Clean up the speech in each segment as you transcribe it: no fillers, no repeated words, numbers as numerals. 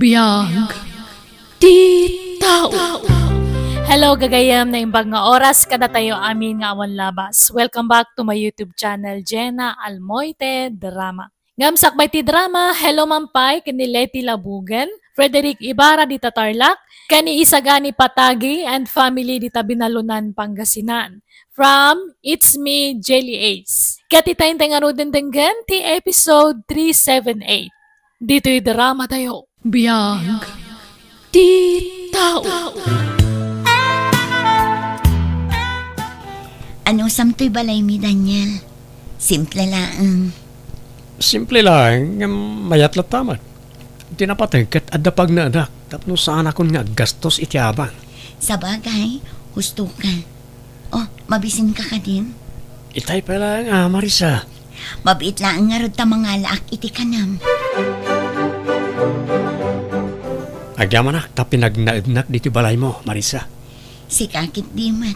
Biyag ti tao. Hello gagayam na imbag nga oras kada tayo amin nga awan labas. Welcome back to my YouTube channel, Jenna Almoite Drama. Ngamsakbay ti drama, hello mampay, kani Leti Labugan, Frederick Ibarra di Tatarlac, kani Isagani Patagi and family di Tabinalunan, Pangasinan. From It's Me, Jelly Ace. Kati tayong tengaruden denggan ti episode 378. Dito'y drama tayo. Biyag ti tao. Ano samtoy balay mi, Daniel? Simple lang. Simple lang, mayat lataman. Di na patagkat at dapag na anak. Tapno saan akong nga gastos itiabang. Sa bagay, husto ka. Oh, mabisin ka din? Itay pa lang, Marisa. Mabit lang nga rod ta mga laak iti kanam. Agyaman na, ta pinagnaidnak dito balay mo, Marisa. Si kakit di mat.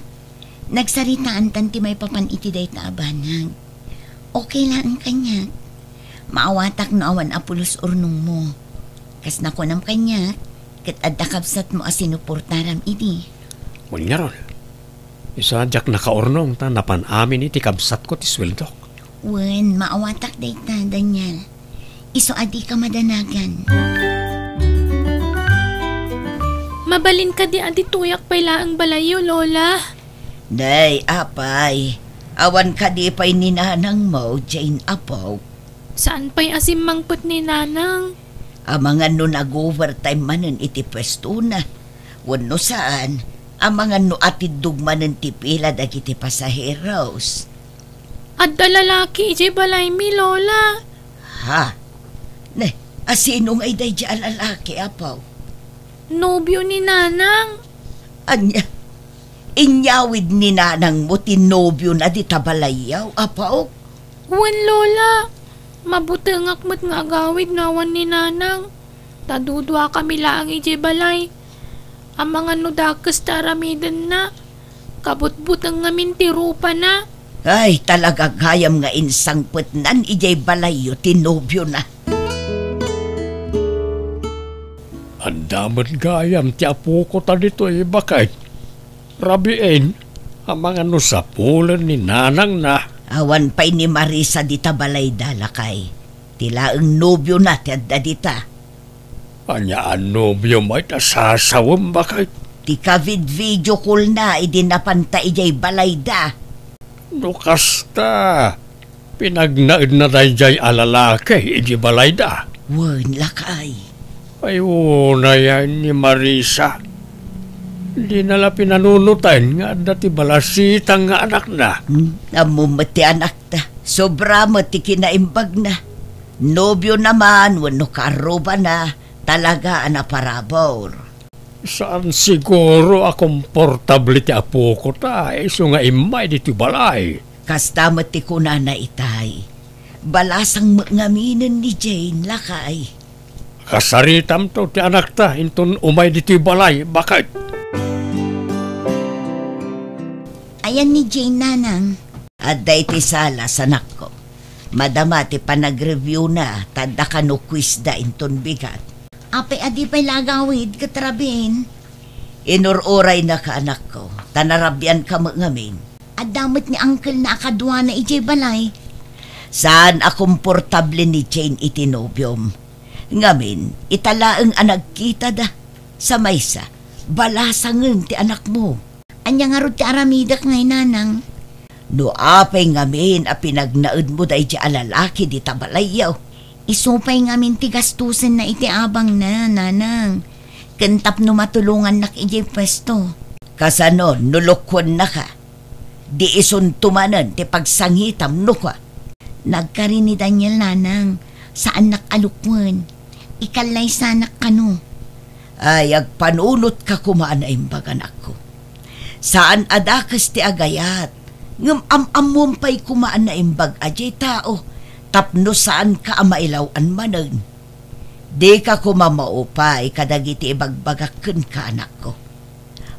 Nagsaritaan tanti may papan iti day ta abanag. Okay lang ang kanya. Maawatak no awan apulos urnong mo. Kas nakunam kanya, kat adakabsat mo asinuportaram iti. Wala nga ron. Isa jak nakaurnong ta napan amin iti kabsat ko ti sweldo. Wen, maawatak day ta, Daniel. Iso adi ka madanagan. Mabalin ka di adi tuyak pala ang balayo, Lola. Day, apay. Awan ka di pa'y ninanang mo, Jane Apaw. Saan pa'y asim mangput ni Nanang? Ang mga no nag-overtime manen iti pwesto na. Wano saan, ang mga no atid dugmanen ti pila dagiti pasaheros. At lalaki, iti balay mi, Lola. Ha? Ne, asino nga iday di alalaki, Apaw? Nobyo ni Nanang. Anya, inyawid ni nanang mo tinobyo na di tabalayaw, Apaw? Wan, Lola. Mabutengak mo't nga agawid nawan ni Nanang. Tadudwa kami laang iti balay. Ang mga nudakas taramidan na. Kabutbutang ngamin tirupa na. Ay, talaga gayam nga insang putnan ijay balayo tinobyo na. Ang damat gayam ti apo ko ta dito bakay. Rabiin, ang mga nusapulan ni Nanang na. Awan pa'y ni Marisa di tabalay dalakay. Tila ang nobyo na ti adda dita. Anya ang nobyo may tasasawam bakay. Ti kavid video call na idinapanta ijay balay da. Nukasta, pinagnaid na dayjay alalaki, iji balay da. Wan, lakay. Ay, una yan ni Marisa. Di nala pinanunutan nga dati balasitang nga anak na. Amumati anak ta. Sobra mo ti kinaimbag na. Nobyo naman, wano karoba na. Talaga anaparabor. Saan siguro akomportable ti apo ko ta? Iso nga imay diti balay. Kasta mo ti kuna na itay. Balasang mangaminin ni Jane, lakay. Kasaritam to ti anak ta, inton umay diti balay, bakit? Ayan ni Jane, Nanang. Aday ti salas, anak ko. Madama ti panag-review na, tanda ka no quiz da inton bigat. Apay adi pa'y lagawid katrabin. Inururay na ka, anak ko. Tanarabyan ka ngamin. At damot ni Uncle na akadwa na ijay balay. Saan akomportable ni Jane itinobyom? Ngamin, italaang anag kita da. Sa maysa, balasangan ti anak mo. Anya nga rod ti aramidak ngay, Nanang. No apay ngamin a pinagnaud mo da iti alalaki di tabalayaw. Isupay ngamin ti gastusin na iti abang na, Nanang. Kentap no matulungan nak ijay pwesto. Kasano, nulukwan na ka. Di ison tumanan ti pagsangitam no ka. Nagkarin ni Daniel, Nanang. Saan nakalukwan? Ikalay sanak kano. Ay, agpanunot ka kumaan na imbag, anak ko. Saan adakas ti agayat? Ngam amumpay kumaan na imbag ajay tao. Tapno saan ka amailawan manan. Di ka kumamaupay kadagiti ibagbagaken ka, anak ko.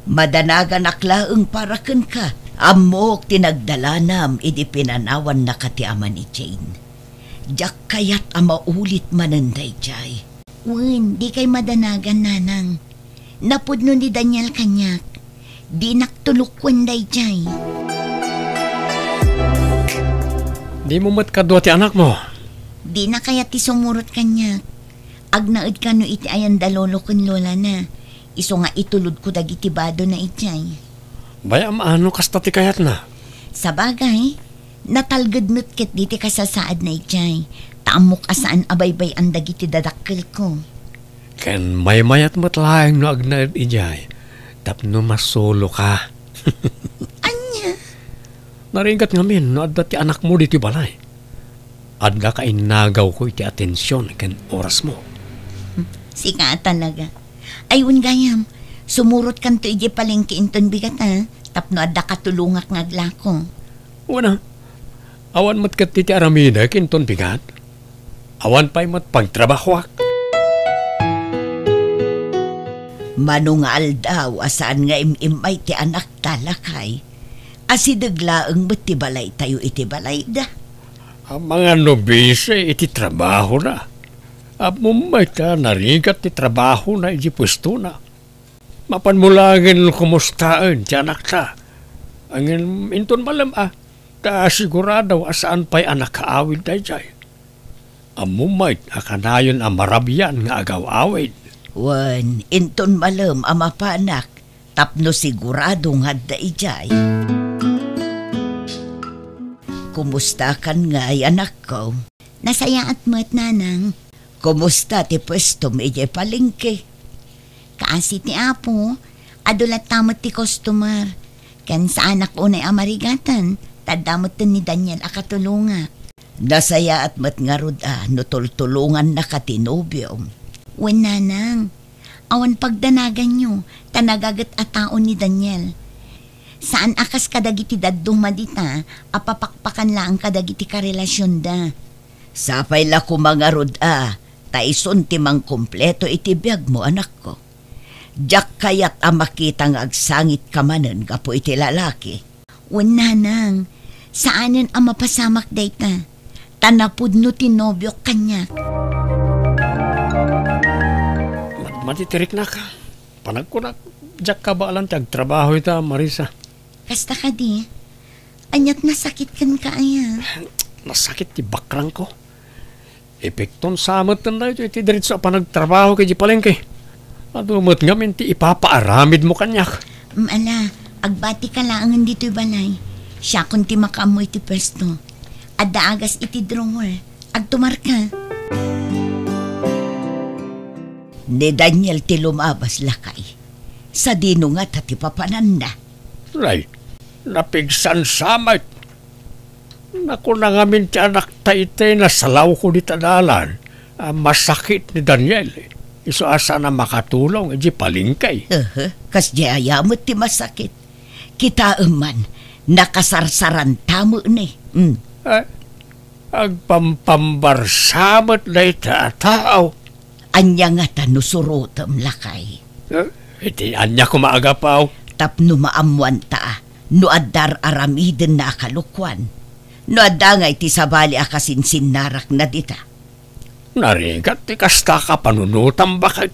Madanagan aklaeng paraken ka. Amok tinagdalanam idi pinanawan na kati ama ni Jane. Jak kayat ama ulit mananday jay. Wen, di kay madanagan nanang. Napudno ni Daniel kanyak. Di naktulok day jay. Di mo mat kadwa ti anak mo. Di na kaya ti sumurot kanyak. Agnaid ka no iti ayan dalolo kun lola na. Iso nga itulod ko dagiti bado na itjay. Baya maano kasta ti kayat na. Sa bagay, natalgad ket diti kasasaad na itjay. Taamok asaan abaybay ang dagiti dadakkel ko. Ken may-mayat mo't laeng no agnaid ijay. Tapno masolo ka. Anya? Naringgat ngamin no adda ti anak mo diti balay. Adda ka inagaw ko iti atensyon ken oras mo. Sika talaga. Ayun gayam, sumurot kan to iji palengke inton bigat ha. Tapno adda katulungak ngaglako. Una, awan mo't kat iti aramida kinton bigat. Awan pa'y mo't pagtrabahwak. Manungal daw asaan nga imimay ti anak talakay. Asidaglaang ba't ti balay tayo iti balay da? Ang mga nobise iti trabaho na. Mumay ta narigat ti trabaho na iti pwesto na. Mapanmulangin kumustaan ti anak ta. Angin inton malam kasigurado asaan pa'y anak kaawid da jay. Mumay akanayon marabyan nga agaw-awid. Wan, inton malam ama panak, tapno sigurado nga da ijay. Kumusta kan nga ay anak ko? Nasaya at mo't nanang. Kumusta ti pwesto mo ijay palengke? Kaasi ti apo, adulat tamot ti customer. Ken sa anak unay amarigatan, tadamot ni Daniel akatulunga. Nasaya at mat nga rod no tultulungan na katinobyo. Wen nanang, awan pagdanagan nyo, tanagagat at taon ni Daniel. Saan akas kadagiti daddong madita, apapakpakan lang kadagiti karelasyon da. Sapay la ko mga rod taison timang kompleto iti biyag mo anak ko. Diyak kayat makita nga agsangit kamanen kapo iti lalaki. Wen nanang, saanen ang mapasamak dayta, tanapud no tinobyo kanyak. Matitirik na ka. Panag ko na, jak ka ba alam tiyag trabaho ita, Marisa? Kasta ka di, anyat nasakit kan ka aya. Nasakit ti bakrang ko. Epekton samot na ito, iti diritso panagtrabaho kay di palengke. Adumot nga minti ipapaaramid mo kanyak. Ala, agbati ka lang dito'y balay. Siya kung ti makaamoy ti pwesto. Adda agas iti drawer. Agtumar ka. Ni Daniel ti lumabas lakay. Sa dino nga tati papanan na. Ray, napigsan samay. Naku na nga min ti anak taitay na salaw ko di tadalan. Masakit ni Daniel. Iso asa na makatulong, di palingkay. Kas di ayamot ti masakit. Kita man, nakasarsaran tamo ni. Agpampambarsamot na ita tao. Anya nga tanusurotam lakay. Iti anya ko maagapaw. Tapno maamuan ta, no adar aramiden na kalukwan. No adangay ti sabali akasinsin narak na dita. Narigat ti kasta ka panunutam bakit?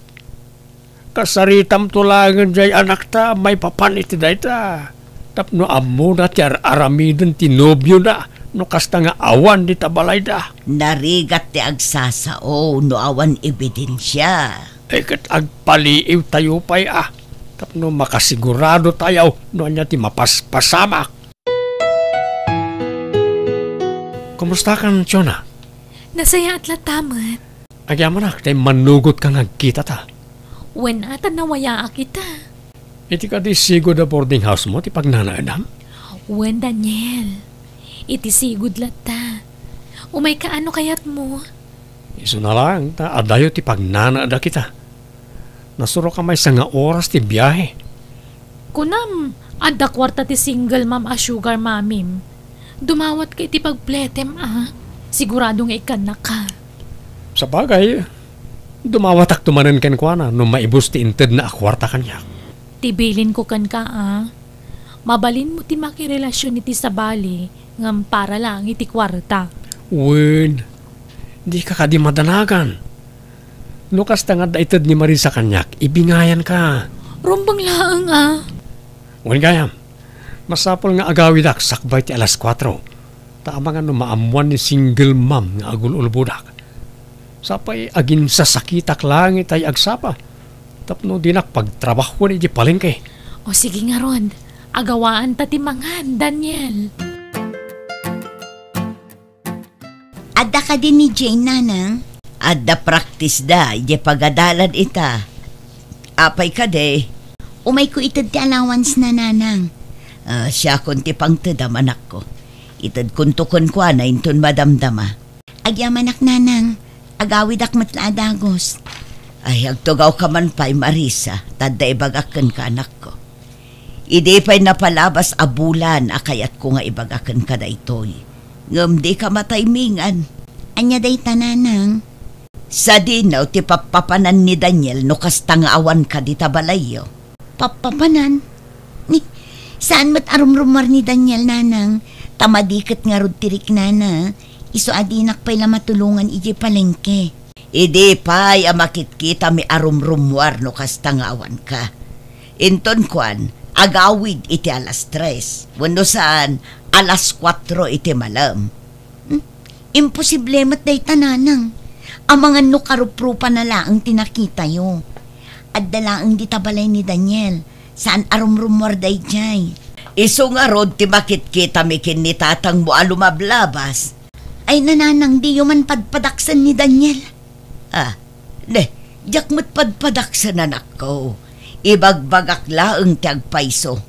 Kasaritam tulangan jay anak ta, may papan iti dayta. Tapno ammo na ti aramiden ti nobyo na, no kasta nga awan di tabalay da. Narigat ti agsasao, no awan ebidensya. Kat agpaliiw tayo pa'y Tapno makasigurado tayo, no anya ti mapaspasamak. Kumusta ka, Chona? Nasaya at latamat. Agyaman na, tayo manugot ka nagkita ta. When ata nawaya kita. Iti ka di sigod na boarding house mo, ti pagnanaadam? When Daniel, iti sigud lata. Umay ka ano kayat mo? Iso na lang, adayo ti pagnanaada kita. Nasuro ka may nga oras ti biyahe. Kunam, adda kwarta ti single ma'am a sugar mamim. Dumawat kay ti pagpletem Siguradong ikan na ka. Sa bagay, dumawatak tumanan ken kwa na no maibus ti inted na akwarta kanya. Tibilin ko kan ka Mabalin mo ti makirelasyon iti sa bali ngam para lang iti kwarta. Win, di ka kadi madanagan. Nukas tangad da itad ni Marisa kanyak, ibingayan ka. Rumbang laang ah. Ngun gayam, masapol nga agawid ak sakbay ti alas 4. Tama nga no maamuan ni single mom nga agul budak. Sapay agin sasakitak langit ay agsapa. Tapno dinak pagtrabaho ni di palengke. O sige nga ron, agawaan ta ti mangan, Daniel. Adda ka din ni Jane, nanang. Adda practice da, ije pagadalan ita. Apay ka de. Umay ko itad ti allowance na, nanang. Siya kun ti pangtedam anak ko. Itad kuntukon ko na inton madamdama. Agyamanak, nanang. Agawid ak matlaadagos. Ay, agtugaw ka man pa'y Marisa, tadda ibagakan ka anak ko. Idi pa'y napalabas abulan, akayat ko nga ibagakan ka da itoy. Ngam di ka mataymingan. Anya day tananang. Sa dinaw, ti papapanan ni Daniel no kasta nga awan ka di tabalayo. Papapanan? Ni, saan mat arumrumar ni Daniel, nanang? Tamadikit nga rod tirik, nana. Iso adinak pa'y lamatulungan iji palengke. Idi pa'y amakit kita mi arumrumwar no kasta nga awan ka. Inton kwan, agawid iti alas 3. Wano saan, alas 4 iti malam. Imposible mat day tananang. Ang mga nukaruprupa na laang tinakita yo. At dalaang di tabalay ni Daniel. Saan arumrumwar day jay. Iso nga rod ti makit kita mi kinitatang mo alumablabas. Ay nananang di man padpadaksan ni Daniel. Jak mo't padpadaksan anak ko. Ibagbagak laang ti agpaiso.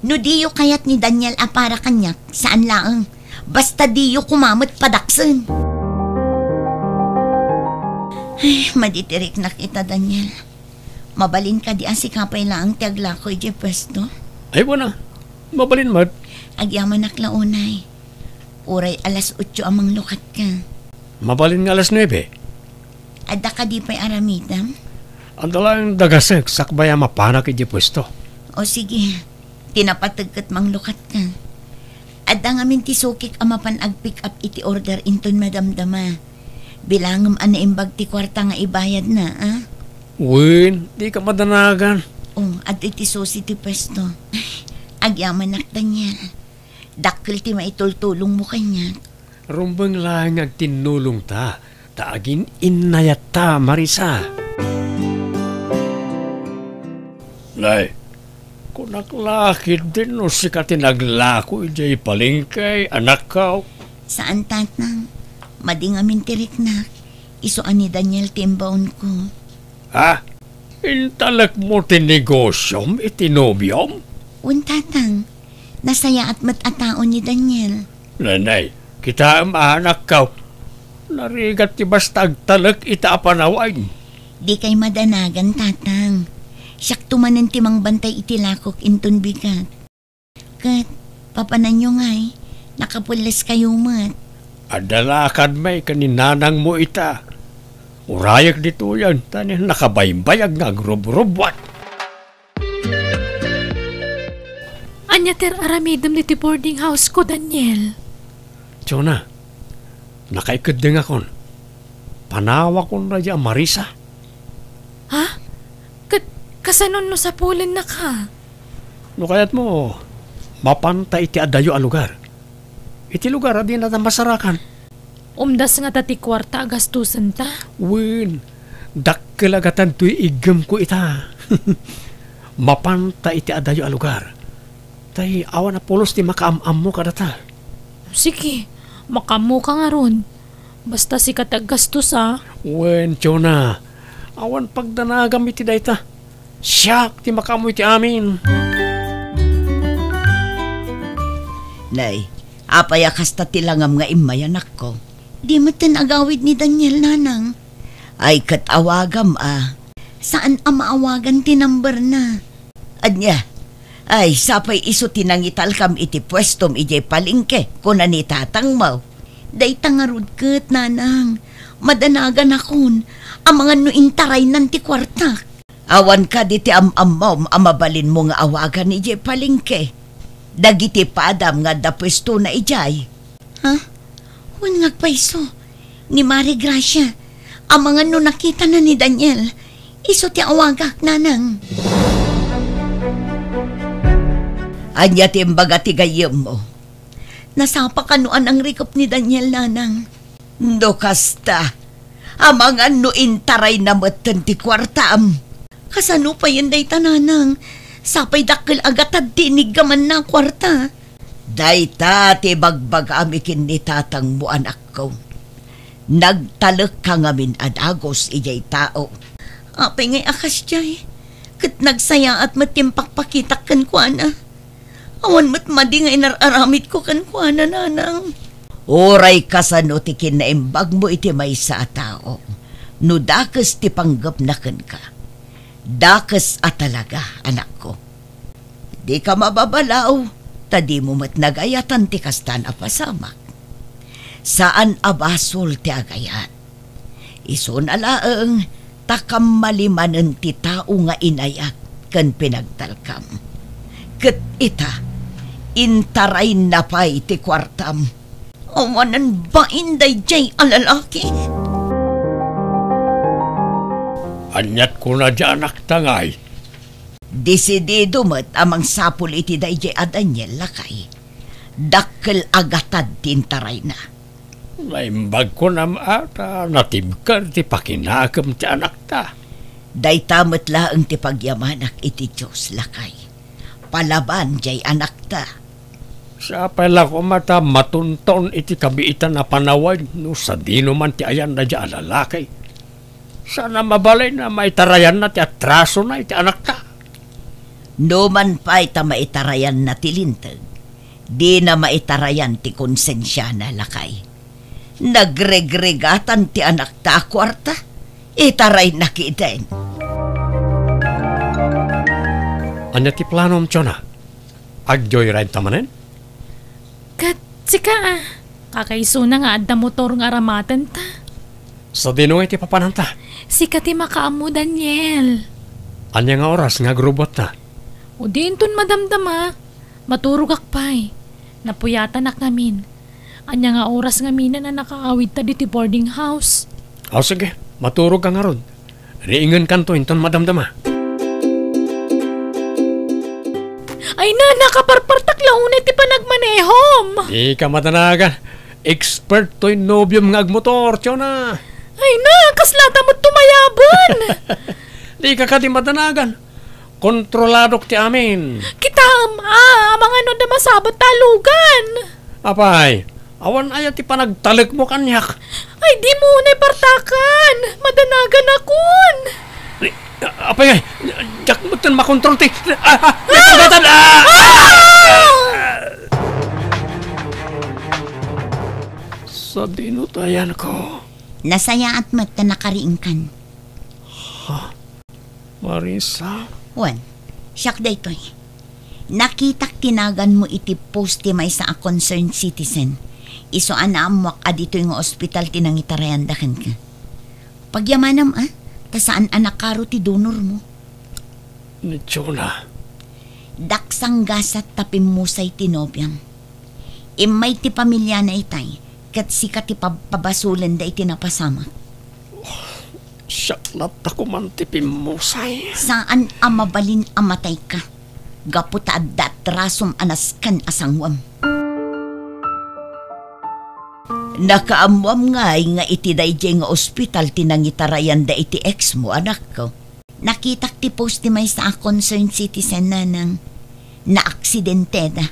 No diyo kayat ni Daniel para kanyak, saan laang? Basta diyo kumamot padaksan. Ay, maditirik na kita, Daniel. Mabalin ka di asikapay laang ti aglakoy di pwesto. Ay wala, mabalin mat. Agyaman aklaunay. Uray alas 8 amang lukat ka. Mabalin nga alas 9. Adda ka di pa'y aramidam? Ang dalang dagasek sakbaya mapanak iti pwesto. O sige, tinapatagkat mang lukat ka. Adda nga mintisukik amapan ag-pick up iti order inton madamdama. Bilangam ana imbag ti kwarta nga ibayad na, ah? Win, di ka madanagan. At iti susi ti pwesto. Agyaman nak, Daniel. Dakkel ti maitultulong mo kanya. Rumbang lang agtinulong ta. Taagin inayat ta, Marisa. Nay, kung naglakid din o si ka tinaglako ijay palengkay, anak ka. Saan tatnang? Mading amin tirik na. Isuan ni Daniel timbaon ko. Ha? Intalak mo tinigosyom itinobyom? Tatang. Nasaya at matataon ni Daniel. Nanay, kita ang anak ka. Narigat ti basta agtalak ita apanawain. Di kay madanagan, tatang. Siyak tumanan timang bantay itilakok inton bigat. Kat, papanan nyo nga'y, nakapulas kayo mat. Adalakad may kaninanang mo ita. Urayak dito yan, tanin nakabaybayag nga agrub-rubwat. Anya ter aramidam diti boarding house ko, Daniel. Chona, nakaikad din akon. Panawa ko na dyan, Marisa. Ha? Kasanon no sa pulen na ka? No kayat mo, mapanta iti adayo a lugar. Iti lugar adi na masarakan. Umdas nga tati kwarta gastusan ta? Win, dakkelagatan tuy igem ko ita. Mapanta iti adayo a lugar. Tay awan na pulos ti makaam-am mo kadata. Sige, makamu ka nga ron. Basta si katag gastos ha. Wen, Chona, awan pagdanagam iti dayta. Siyak ti makamu iti amin. Nay, apaya kasta tilangam nga imayanak ko. Di mo agawid ni Daniel, nanang. Ay katawagam Saan ang maawagan tinamber na? Anya, ay sapay iso tinangital kam iti pwestom ije palingke kuna ni tatang mo. Day tangarod kat, nanang. Madanagan akon. Ang mga nuintaray nanti kwarta. Awan ka diti am-am amabalin mo nga awagan ije palingke. Dagiti padam nga da pwesto na ijay. Ha? Huwag ngagpaiso. Ni Mari Gracia. Ang mga no nakita na ni Daniel, iso ti awagak, nanang. Anya timbaga ti gayem mo. Nasapa kanuan ang rikop ni Daniel, nanang. No kasta, amang ano intaray na matan ti kwartam. Kasano pa yan day tananang? Sapay dakil agatad tinig gaman na kwarta. Dayta ti bagbag amikin ni tatang mo anak ko. Nagtalek ka ngamin adagos ijay tao. Apay ngay akas jay. Kat nagsaya at matimpak pakitak kan kuana. Awan mat madi nga inararamit ko kan kuana, nanang. Oray kasano ti kinaimbag mo iti may sa tao. No dakes ti panggap na ka. Dakes at talaga, anak ko. Di ka mababalaw, tadi mo mat nagayatan ti kastan a pasamak. Saan abasol ti agayat? Ison alaeng, takam malimanen ti tao nga inayat kan pinagtalkam. Ket ita, intaray na pa'y ti kwartam. Awanan ba inday jay alalaki? Anyat ko na dyan anak tangay. Desidido met amang sapul iti dayjay a Daniel lakay. Dakkel agatad tintaray na. Naimbag ko na natibkar ti pakinakam ti anak ta. Dayta met laeng ti pagyamanak iti Diyos lakay. Palaban jay anak ta. Sa pala ko mata matunton iti kabiitan na panaway no sa dino man ti ayan na dyan lalakay. Sana mabalay na maitarayan na ti atraso na iti anak ta. No man pa'y ta maitarayan na tilintag, di na maitarayan ti konsensya na lakay. Nagregregatan ti anak ta kwarta, itaray na kitain. Anya ti planom tiyona? Agjoy ride tamanen? Kat, sika kakaiso na nga adda motor nga aramatan ta. Sa dino iti papananta. Sika ti makaamu, Daniel. Anya nga oras nga grubot na. O dinton madamdama, maturog akpay. Napuyatan ak namin. Anya nga oras nga mina na nakakawid ta diti boarding house. O sige, maturog ka nga ron. Riingan kanto inton madamdama. Ay na, nakaparpartak launay ti panagmanehom. Di ka matanagan. Expert to'y nobyom nga agmotor, tiyona. Ay na, kaslata mo't tumayabon. Di ka di matanagan. Kontroladok ti amin. Kita mga ano na masabot talugan. Apay, awan aya ti panagtalik mo kanyak. Ay di mo na partakan. Madanagan akon. Apay ay, jak mo tin makontrol ti. Sa dinutayan ko. Nasaya at mat na nakariingkan. Marisa? Wan, siyak day to'y. Nakitak tinagan mo iti post ti may sa a concerned citizen. Iso anaamuak a dito yung ospital tinangitarayan dakan ka. Pagyamanam ta saan anak karo ti donor mo? Ni Chona. Daksang gasat tapim musay ti nobyam. Imay ti pamilya na itay, kat sika ti pabasulan da iti napasama. Syaklat ako man ti pimusay. Saan amabalin amatay ka? Gaputa adat rasom anaskan asangwam. Nakaamuam nga iti dayjay nga ospital tinangitarayan da iti ex mo anak ko. Nakitak ti post ti may sa concerned citizen na nang naaksidente da.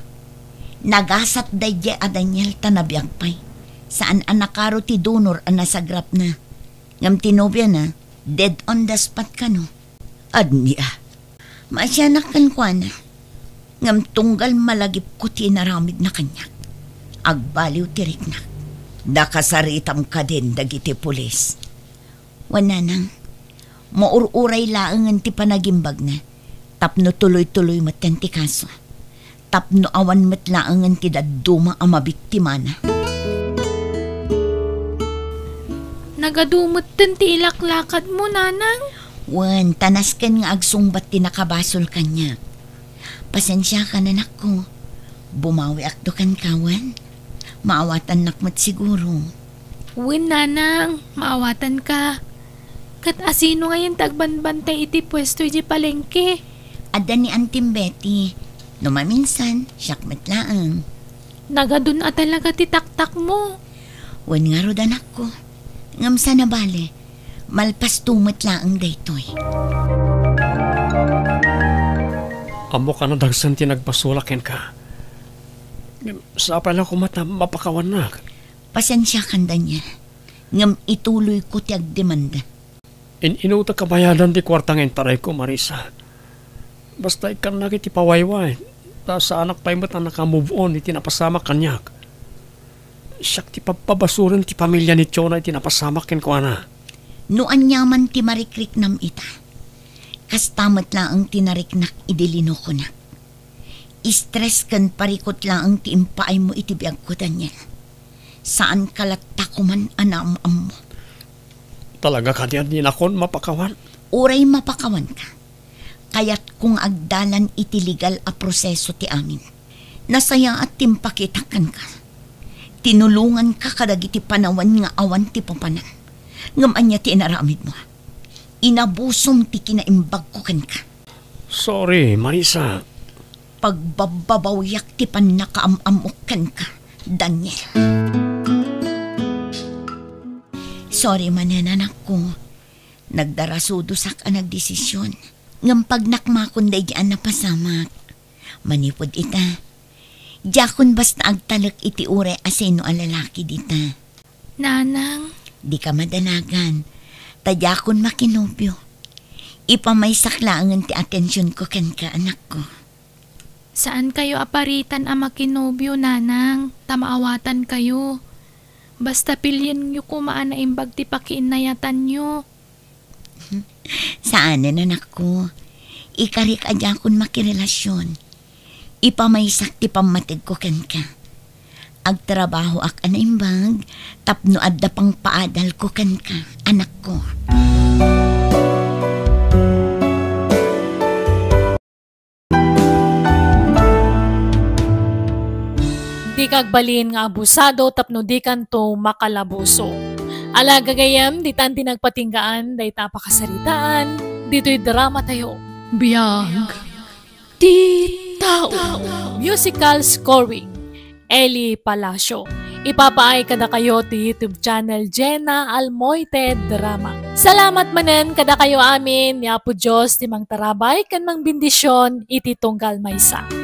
Nagasat dayjay a Daniel tanabiyag pay. Saan anakaro ti donor ang nasagrap na. Ngam tinobya na, dead on the spot ka no. Adniya. Masyanak kan kwa na. Ngam tunggal malagip ko ti naramid na kanya. Agbaliw tirik na. Nakasaritam ka din dagiti pulis. Wana nang, maururay laangan ti panagimbag na. Tapno tuloy-tuloy matan ti kaso. Tapno awan mat laangan ti daduma ang mabiktima na. Nagadumot din ti ilaklakad mo, nanang. Wan, tanaskan nga agsungbat ti nakabasol kanya. Pasensya ka na ko. Bumawi akdo kan kawan. Maawatan nakmat siguro. Uwin, nanang. Maawatan ka. Kat asino ngayon tagbanbantay iti pwesto iti palengke. Ada ni Auntie Betty. No maminsan, syakmat laang. Nagadun a talaga ti taktak mo. Wan nga rodan ako. Ngam sana bale, malpas tumat laang daytoy. Amo ka na dagsan ti nagpasulakin ka. Sa pala ko mapakawan na. Pasensya kanda niya. Ngam ituloy ko ti agdemanda. Inuta kabayadan ti kwartang entaray ko, Marisa. Basta ikan na kiti pawayway. Ta sa anak pa imot na naka-move on, iti napasama kanyak. Siyak ti papabasurin ti pamilya ni Chona, iti napasama ken ko ana. Noan nyaman ti marikrik nam ita. Kastamat lang ang tinariknak idilino ko na. Stress kan parikot lang ang ti impaay mo iti biyag ko Daniel. Saan kalatta ko man anam-am mo. Talaga ka diyan din akon mapakawan? Uray mapakawan ka. Kaya't kung agdalan iti legal a proseso ti amin. Nasaya at timpakitakan ka. Tinulungan ka kadagiti panawan nga awan ti papanan. Ngam anya ti inaramid mo. Inabusom ti kinaimbag ko kan ka. Sorry, Marisa. Pagbababawyak ti panakaamamok ka, Daniel. Sorry mananak ko. Nagdarasudo sak ang nagdesisyon. Ngam pag nakmakon day diyan napasamak. Manipod ita. Diyakon basta agtalak iti ure asino ang lalaki dita. Nanang, Di ka madanagan. Tadyakon makinobyo. Ipamaysak laangan ti atensyon ko kan ka anak ko. saan kayo aparitan a makinobyo, nanang? Tamaawatan kayo. Basta pilyan nyo kumaan na imbag ti pakiinayatan nyo. Saan na anak ko? Ikarik adya kon makirelasyon. Ipamaysak ti pamatig ko kan ka. Agtrabaho ak anaimbag, tapno adda pang paadal ko kan ka, anak ko. Di kagbalin nga abusado tapno di kanto makalabuso. Ala gagayam, di tan tinagpatinggaan, day tapakasaritaan, dito'y drama tayo. Biyag. Di tao. Musical scoring, Eli Palacio. Ipapaay kada kayo ti YouTube channel Jenna Almoite Drama. Salamat manen kada kayo amin, ni Apo Diyos, ti mang tarabay, kan mang bindisyon, iti tunggal maysa.